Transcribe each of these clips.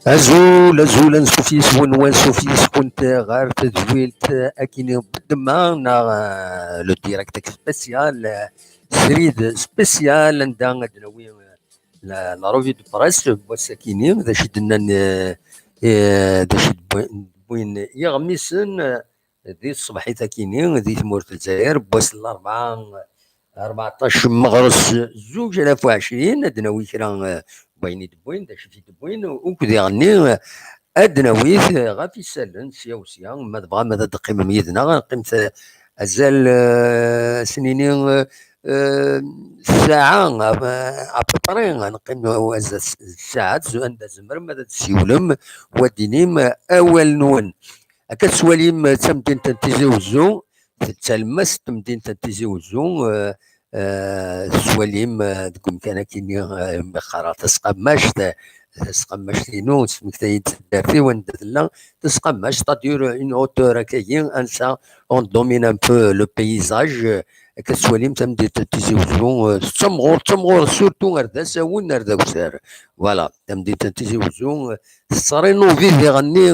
Azul, azul, anṣuf wan wansuf yis-kunt ɣer tedwilt akin bedma neɣ le direct spécial srid spécial anda ad nawi la revue de presse n wass-akini d acu d-nnan d acu d-wwin yiɣmisen di tṣebḥit-akini di tmurt n Lezzayer n wass l-arbɛa 14 meɣres 2020 ad nawi kra wayen i d-wwin d acu i d-wwin ukkud iɣenni ad nawit ɣef isallen sya u sya ma tebɣam ad teqqimem yid-neɣ qimet azal snini saaɛa ابري غنقيم azal ssaɛat anda tzemrem ad tessiwlem wad-inim awal-nwen. Akka teswalim tamdint n Tizi Uzzu, talmast tamdint n Tizi Uzzu, teswalim deg umkan-akini meqqar tasqamact, tasqamact-inu tesmektay-d teddart-iw anda tella tasqamact, c'est-à-dire une hauteur akkagi ansa on domine un peu le paysage. Akka teswalim tamdint n Tizi Uzzu tettamɣur surtout ar d asawen ar d awsar. Voilà, tamdint n Tizi Uzzu tettṛinuvi diɣenni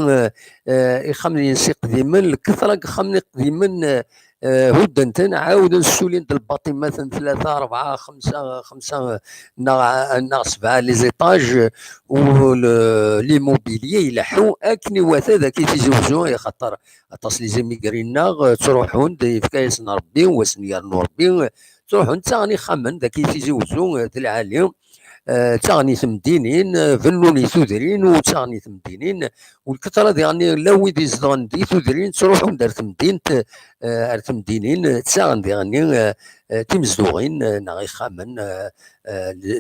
ixxamen-ines iqdimen, lkethra n ixxamen iqdimen هدنتن عاود نسولين د الباطمات 3 4 5 ناغ 7 لي زيطاج وليموبيليي يلحو اكني واثا ذاك تيزي وزو خاطر اطاس لي زيميغرينا تروحون فكايسن ربي واسنيار ربي تروحون تاغني خمن ذاك تيزي وزو العالي تاغني ثمدينين فنوني ثودرين وتاغني ثمدينين والكثره ديالني لا ويدي يزدغن دي ثودرين تروحون دار ثمدين ثمدينين تاغن ديالني تيمزدوغين ناغي خامن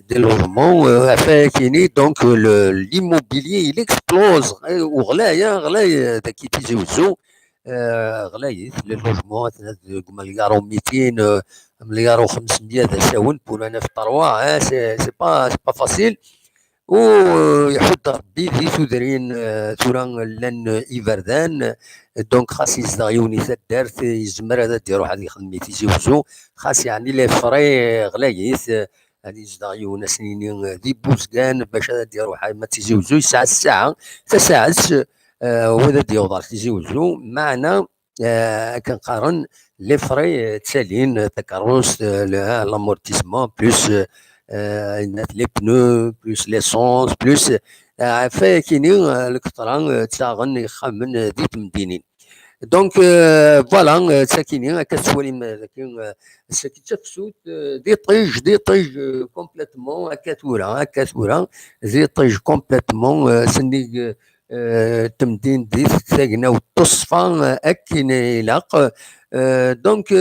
دي لوجمون فاكيني دونك ليموبيليي ليكسبلوز وغلايا ذاك تيجي وزو غلايث لي لوجمون مليار و200 مليار و500 ذا ساون بور انا في طروا سي با فاسيل ويحط ربي في ثودرين ثورا لان ايفردان دونك خاص يزدغ يوني دارت يزمر هذا يروح هذه يخدم تيجي وزو خاص يعني لي فري غلايث هذه يزدغ يونا سنين دي بوزكان باش هذا يروح ما تيجي وزو يساعد الساعه تساعد وهذا يوضع تيجي وزو معنا كنقارن لي فري تسالين تكروس لامورتيسمون بلوس لي بنو بلوس ليسونس بلوس فاكيني الكثرة تاغن يخمن دي تمدينين دونك فوالا ساكيني كتسوالي لكن ساكي تفسوت دي طيج كومبليتمون هكا ثورا دي طيج كومبليتمون سني تمدين دي ثاقنا والتصفى اكين يلاق دونك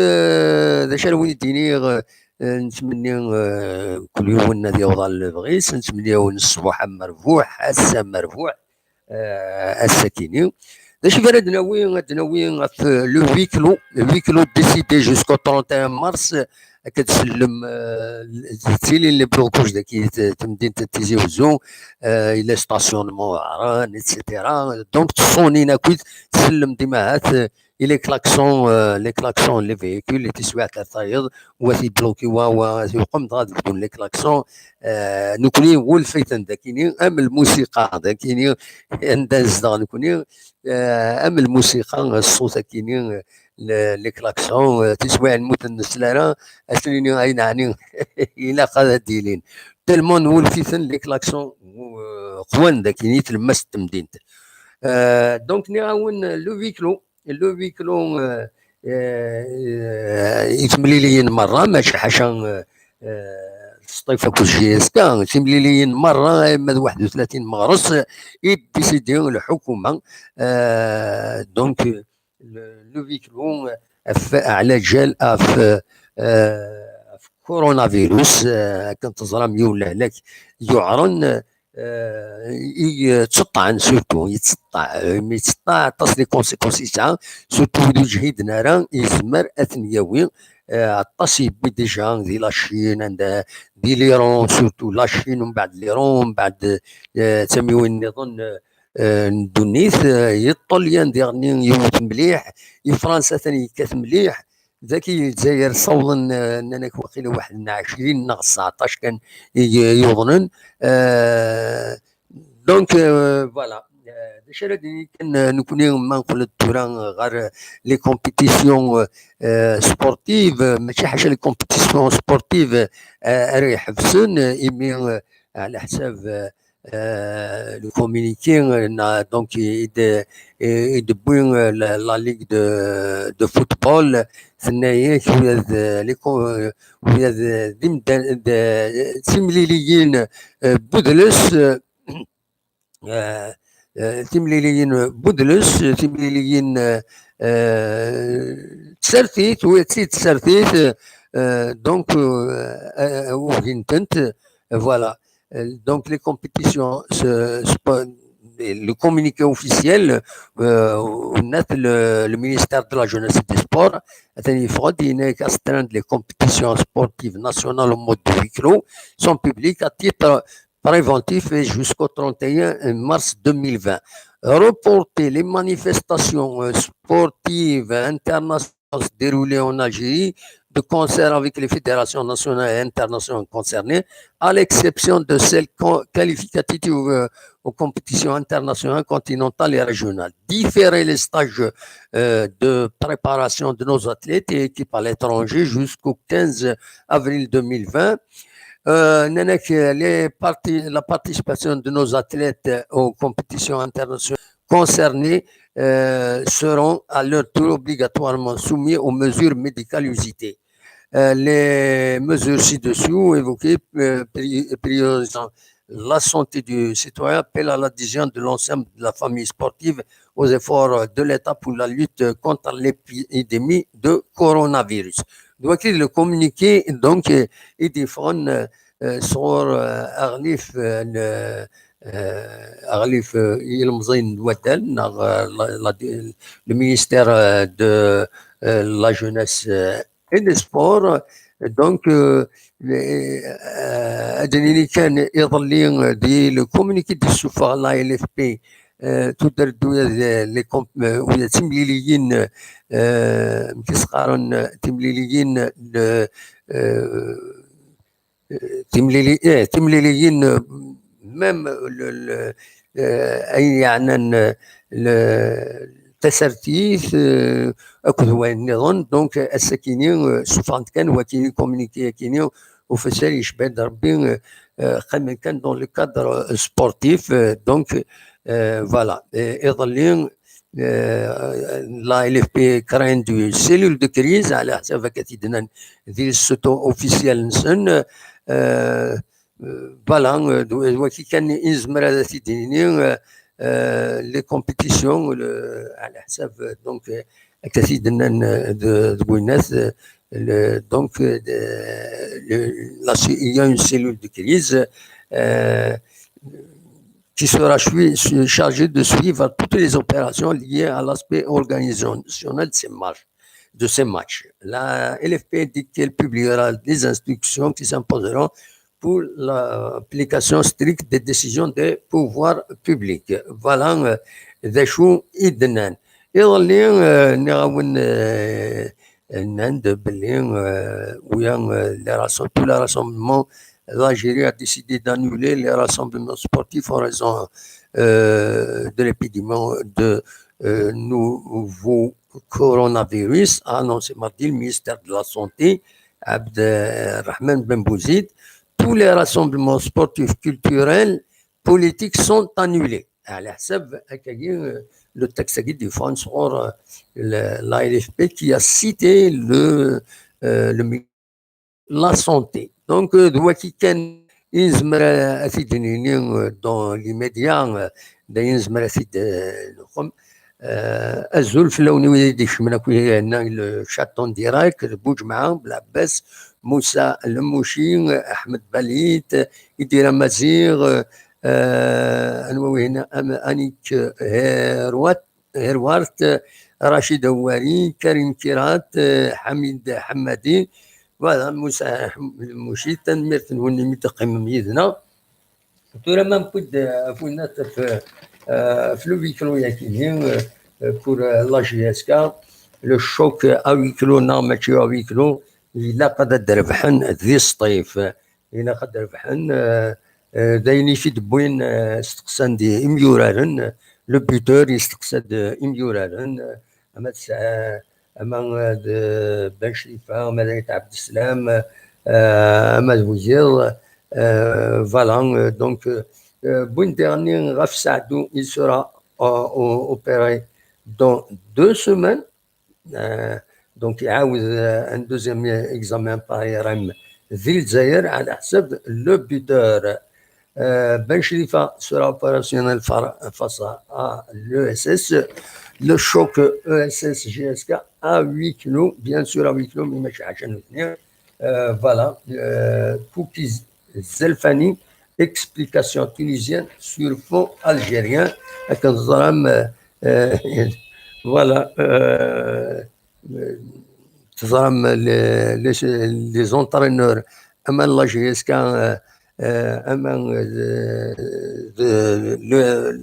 ذا شالوين يديني نتمنى كل يوم نادي يوضع البغيس نتمنى الصباح مرفوح السا مرفوح الساكيني داش فرد ناوي في لو 8 كيلو ديسيدي جوسكو 31 مارس كتسلم تيلي لي بلوكوج داكي تمدين تيزي وزو الى ستاسيونمون عران ايتترا دونك تصونينا كويت تسلم ديما هات لي كلاكسون لي فيكول اللي تسوى تايض وثي بلوكي ويقوم غادي بدون لي كلاكسون نكوني هو الفيتن داكيني ام الموسيقى داكيني عند الزدغ نكوني ام الموسيقى الصوت كيني لي كلاكسون تسوى نموت النسلانه اسنيني اين عني الى قاد ديلين تلمون هو الفيتن لي كلاكسون قوان داكيني تلمس تمدينت دونك نعاون لو 8 كيلو يتمليليين مره ماشي حاشا السطيفه كلشي يسكا تيمليليين مره اما 31 مارس يديسيدي الحكومه دونك لو فيكلون على جال في كورونا فيروس كنت تزرى ولا هلاك يعرن يتسطع سورتو يتسطع تصل لي كونسيكونسي تاع سورتو ذو جهيد نارا يزمر اثنياوي عطاس يبي ديجا دي لاشين عند دي ليرون سورتو لاشين ومن بعد ليرون ومن بعد تسميوين نظن ندونيث يطليان ديغني يوت مليح فرنسا ثاني كاث مليح ذاكي الجزائر صولا اننا واقيلا واحد 20 ناقص 19 كان يظنن دونك فوالا داش راه كان نكوني ما نقول الدورة غير لي كومبيتيسيون سبورتيف ماشي حاجه لي كومبيتيسيون سبورتيف راه يحبسون ايمي على حساب le communiqué donc et de la ligue de football ثنايا ويا تمليليين بودلس تمليليين تسرتيت ويتسيت تسرتيت دونك وغينتنت فوالا. Donc les compétitions, le communiqué officiel, le ministère de la Jeunesse et des Sports, les compétitions sportives nationales au mode de huis clos sont publiques à titre préventif jusqu'au 31 mars 2020. Reporter les manifestations sportives internationales déroulées en Algérie de concert avec les fédérations nationales et internationales concernées, à l'exception de celles qualificatives aux compétitions internationales, continentales et régionales. Différer les stages de préparation de nos athlètes et équipes à l'étranger jusqu'au 15 avril 2020. La participation de nos athlètes aux compétitions internationales concernées seront à leur tour obligatoirement soumis aux mesures médicales usitées. Les mesures ci-dessous évoquées priorisant la santé du citoyen appellent à l'adhésion de l'ensemble de la famille sportive aux efforts de l'État pour la lutte contre l'épidémie de coronavirus. Donc, le communiqué, donc, il défend sur أغليف المزين ودال le ministère de la jeunesse et des sports. Donc اللي كان يظل دي لو كومونيكي دي السفاره لا ال اف بي تدرد ويا تمليليين كيسقارن تمليليين تمليليين ميم اي يعني التسرتيث اكد هو النظام دونك الساكنين سوفان كان وكاين كومونيكي كاينين وفسال يشبه ربي خمن كان دون لو كادر سبورتيف دونك فوالا يظلين لا ال اف بي كراين دو سيلول دو كريز على حسب كتيدنا ذي السوتو اوفيسيال نسن فوالا وكي كان يزمر هذا تيديني لي كومبيتيسيون على حساب دونك كتيدنا تقول الناس donc il y a une cellule de crise qui sera chargée de suivre toutes les opérations liées à l'aspect organisationnel de ces matchs. La LFP dit qu'elle publiera des instructions qui s'imposeront pour l'application stricte des décisions des pouvoirs publics. Voilà des choses idnan. Et Nand Berlin, où tous les rassemblements, l'Algérie a décidé d'annuler les rassemblements sportifs en raison de l'épidémie de nouveau coronavirus, a annoncé mardi le ministère de la Santé, Abdelrahman Ben Bouzid. Tous les rassemblements sportifs, culturels, politiques sont annulés. على حسب هكاكي لو تكست دي فرانس اور لا ال اف بي كي سيتي لو لا سونتي. دونك هو كي كان ينزمر افيدني دون لي ميديا دا ينزمر افيد الخم الزول في اللون ويدي شمنا كوي هنا الشاتون ديراك بوج معاهم بالعباس موسى الموشي احمد بليت يدير مزيغ انواوي هنا انيك هيروارت رشيد هواري كريم كيرات حميد حمادي فوالا موسى الموشي تنميرتن هوني متقيم ميدنا تورا ما نبود فونات في لو ويكرو ياكيني pour la GSK le choc à 8 كيلو ماشي à 8 كيلو إلا قد ربحن ذي الصيف إلا قد ربحن دايني في دبوين استقسان دي إميورارن لو بيتور يستقسد إميورارن أما تسعى أما بن شريفة أما دايت عبد السلام أما الوزير فوالا دونك بوين ديرني غاف سعدو il sera opéré dans 2 semaines. Donc il y a un deuxième examen par IRM ذي الجزائر على حسب le buteur. Ben Shrifa sera opérationnel face à l'ESS. Le choc ESS GSK à 8 kg, bien sûr à 8 kg, mais ماشي عشان اثنين. Voilà. Cookies Zelfani, explication tunisienne sur fond algérien. Voilà. تظلم les entraîneurs أمان لا جي اس كان أمان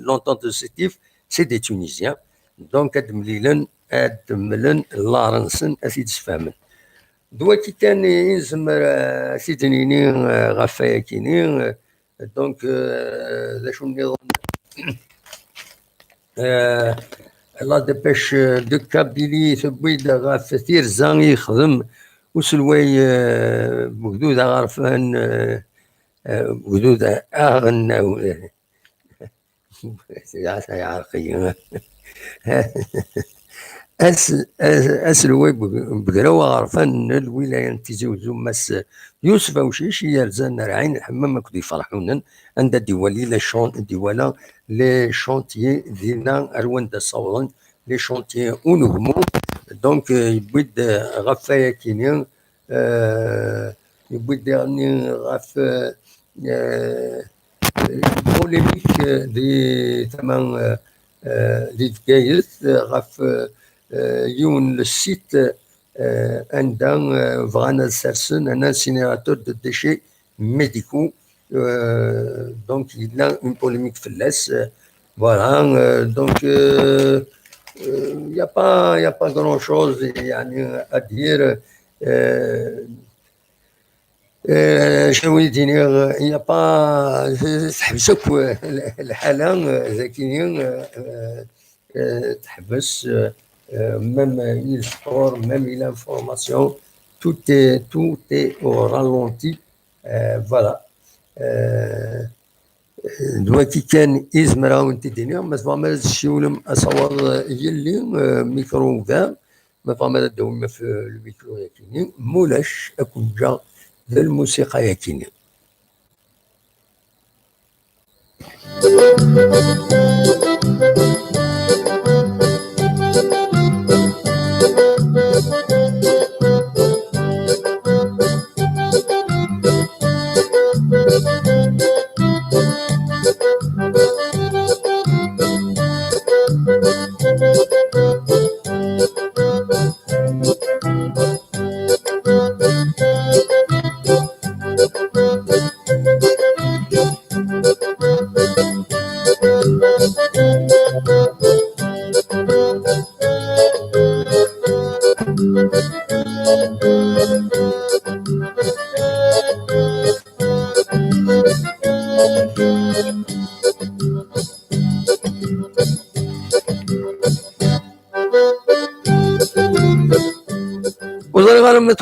l'entente de Sétif, c'est des Tunisiens. Donc أدملن لارنسن أسيد سفامن دواتي كان ينزمر سيدنيني غفايا كيني دونك ذا شو النظام لا دباش دو كابيلي ثبيد غاف تيرزان يخدم وسلوي بغدود غرفان بغدود اغن يا عرقي اسلوي بقراو غرفان الولايه تيزوزو مس يوسف وشيش يرزان رعين الحمام كدي يفرحونا عند ديوالي ديوالا لي شونتيي ديالنا رواندا صورن لي شونتيي ونهمو دونك يبد غفايا كينيا يبد يعني غف بوليميك دي ثمان دي دكايس غف يون السيت عندنا فغانا سارسن un incinérateur de déchets médicaux. Donc il a une polémique faiblesse. Voilà. Donc il n'y a pas grand chose à dire. شنو دينير il n'y a pas تحبسك الحالة ذاكيين تحبس même il sport, même il information, tout est au ralenti. Voilà. دلوقتي كان يزمر وانت الدنيا ما فما الشيولم اصور يلي ميكرو كاع ما فما الدوم في الميكرو ياكيني مولاش اكون جا الموسيقى ياكيني.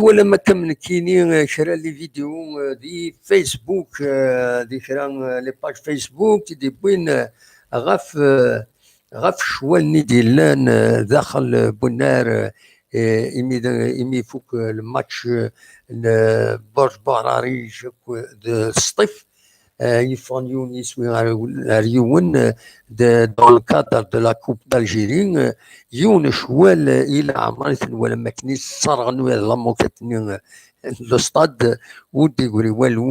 ولا ما كمل كيني شرا لي فيديو دي فيسبوك دي شرا لي باج فيسبوك دي بوين غاف غاف شوال ديال داخل بنار، إمي فوق الماتش برج باراري سطيف يفان يونس ريون دون الكادر دو لا كوب d'Algérie يون شوال الى عمرت ولا ما كنيش صارغن ولا موكتني الاستاد ودي يقولي والو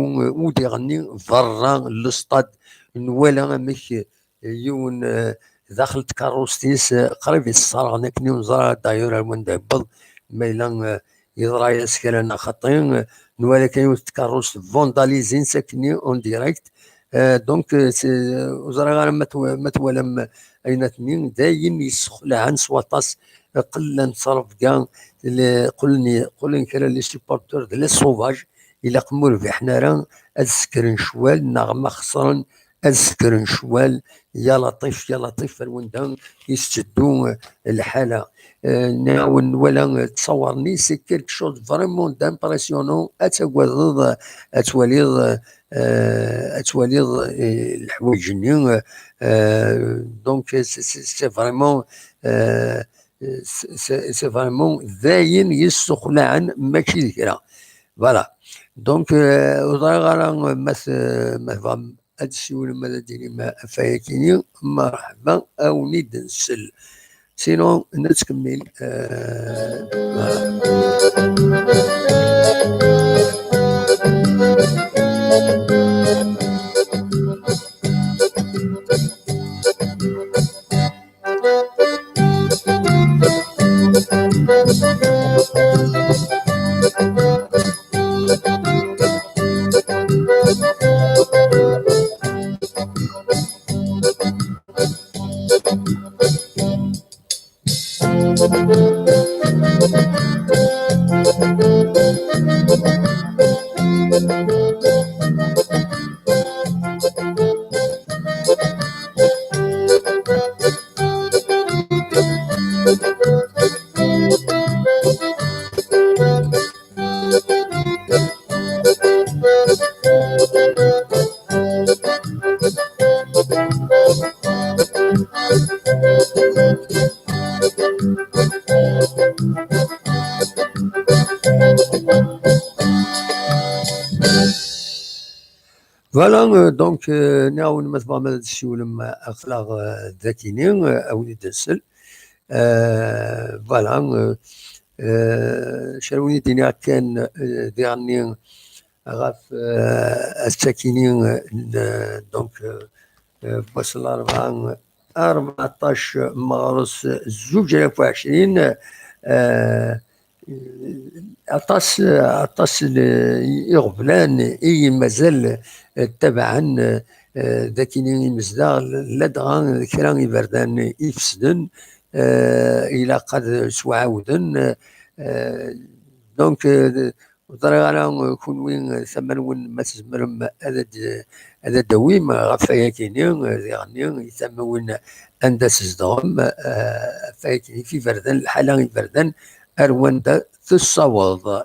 ودي يغني فرا الاستاد ولا مش يون دخلت كاروستيس قريب الصراغ نكني ونزرع دايور المن دبل ميلان يضرا يسكرنا خطين نوالا كاين تكاروس فونداليزين ساكني اون ديريكت. دونك وزرا غير ما توالم اين اثنين داين يسخلع عن سواطاس قل نصرف كاع قلني كرا لي سيبورتور ديال سوفاج الى قمور في حنارا السكرن شوال نغمه خسرن السكرن شوال يا لطيف يا لطيف الوندان يستدو الحاله. نعاون ولا تصورني سي كيلك شوز فريمون دامبرسيونون اتوليض اتوليض الحوايج دونك سي فريمون سي فريمون ذاين يستخلع ماشي ذكرى فوالا. دونك وضرغرا مثلا هادشي ولا ما ديري ما فايتيني مرحبا او نيد نسل سينو نتكمل فوالا. دونك نعاون مثلا ما هادشي ولا ما اخلاق ذاكيين او ندسل فوالا. شراوني دينا كان ديرني غاف الساكنين دونك باش 14 مارس 2020 عطاس يغفلان اي مازال تبعا ذاكيني مزدار لا دغان كرا يبردان يفسدن الى قد سواعودن. دونك وضرغ على كون وين ثمن وين ما تزمرم هذا دويم غفايا كيني يعني يسمى وين اندس صدام فايتني في فردان الحاله فردان اروان تصوض.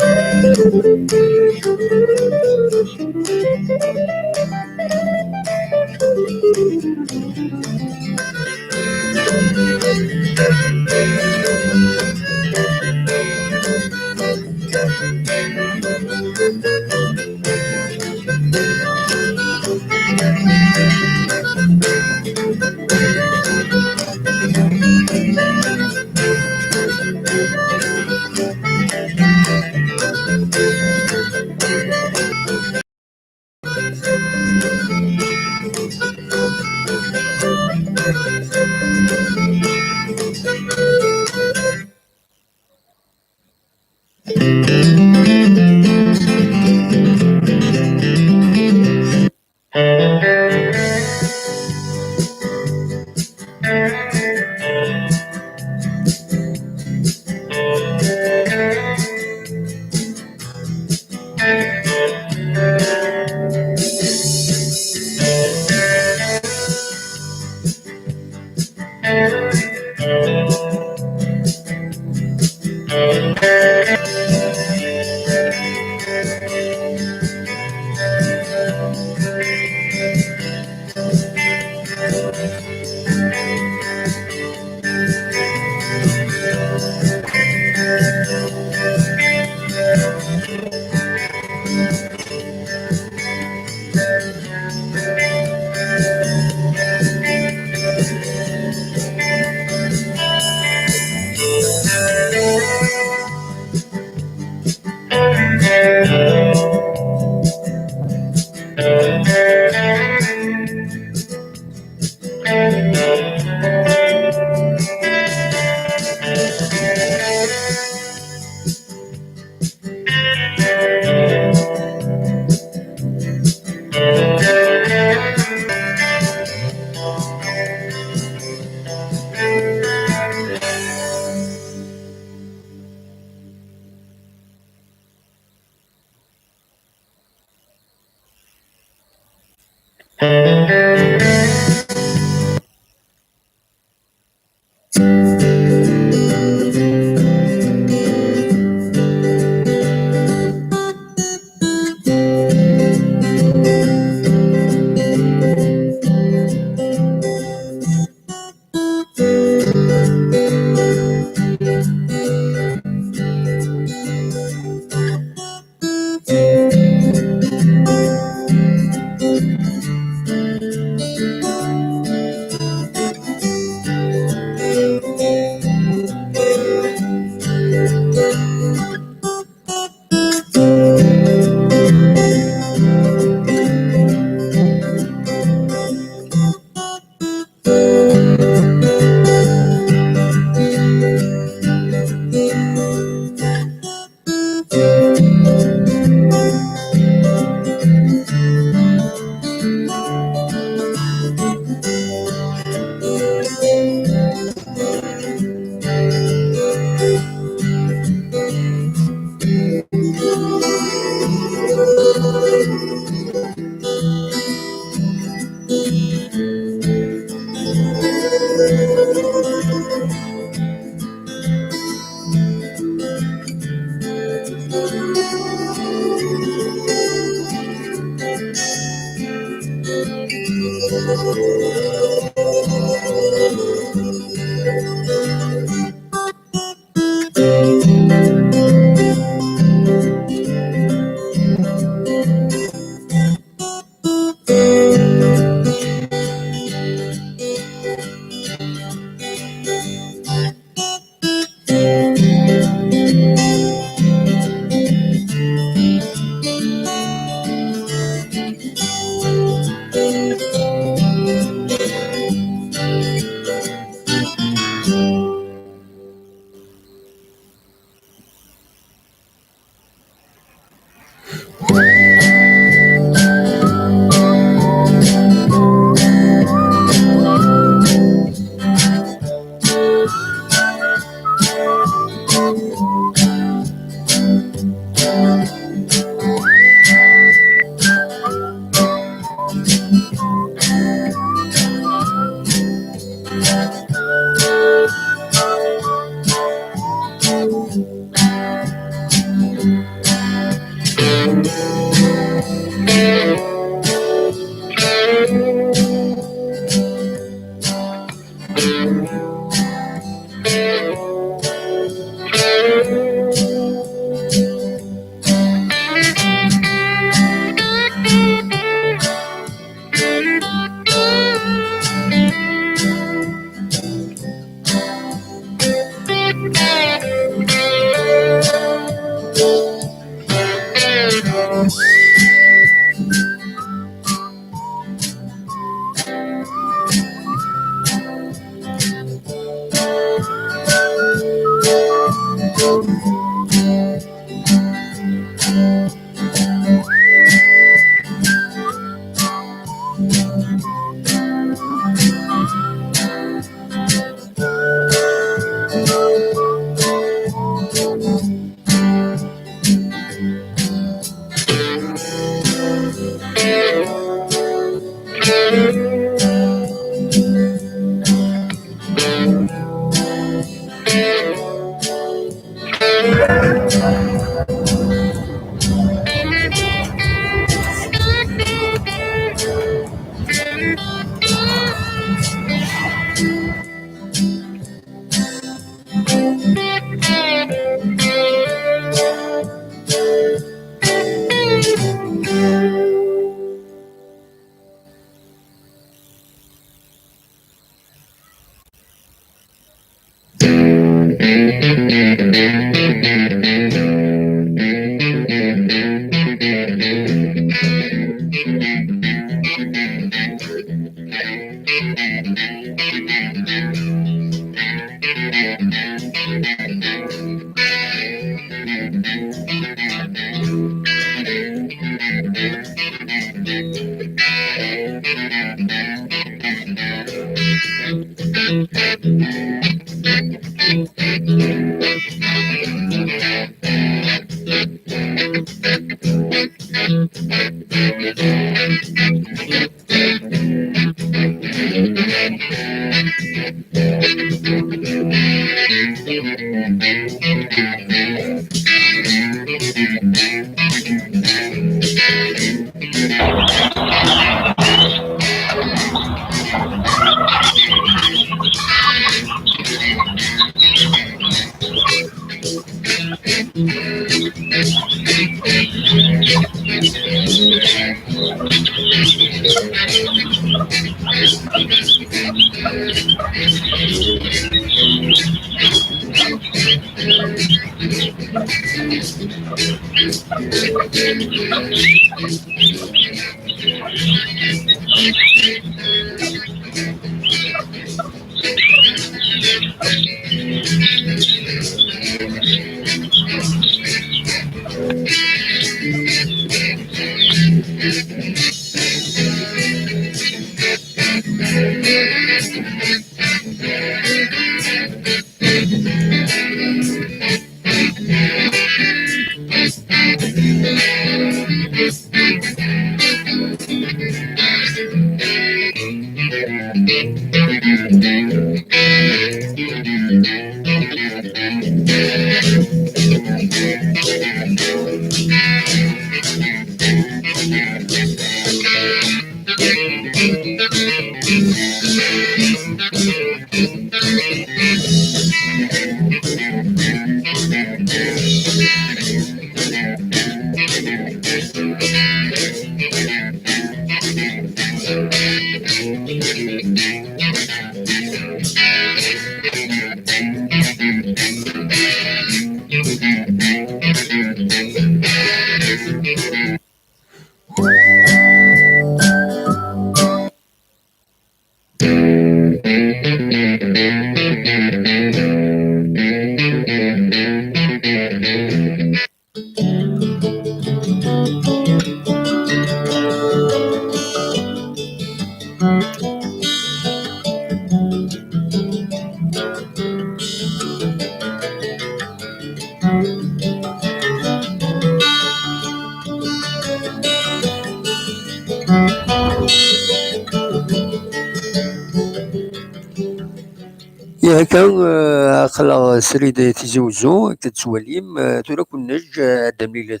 هكا خلا سريد تيزوجو كتسواليم تولا كنج عندها مليلة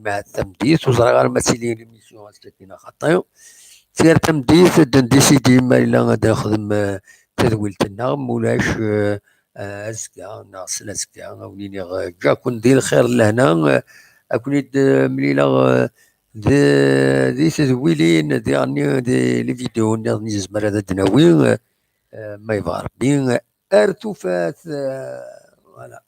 مع التمديد وزرا غير ما تيلي ليميسيون غتكينا خطيو تير تمديد ديسيدي ما إلا غادا نخدم تدويلة النغم مولاش أزكا ناصل أزكا ونيني جا كون دير الخير لهنا أكوني مليلة دي تدويلين دي لي فيديو ني زمر هذا دناوي ما يبغى ربي ارتفات فوالا.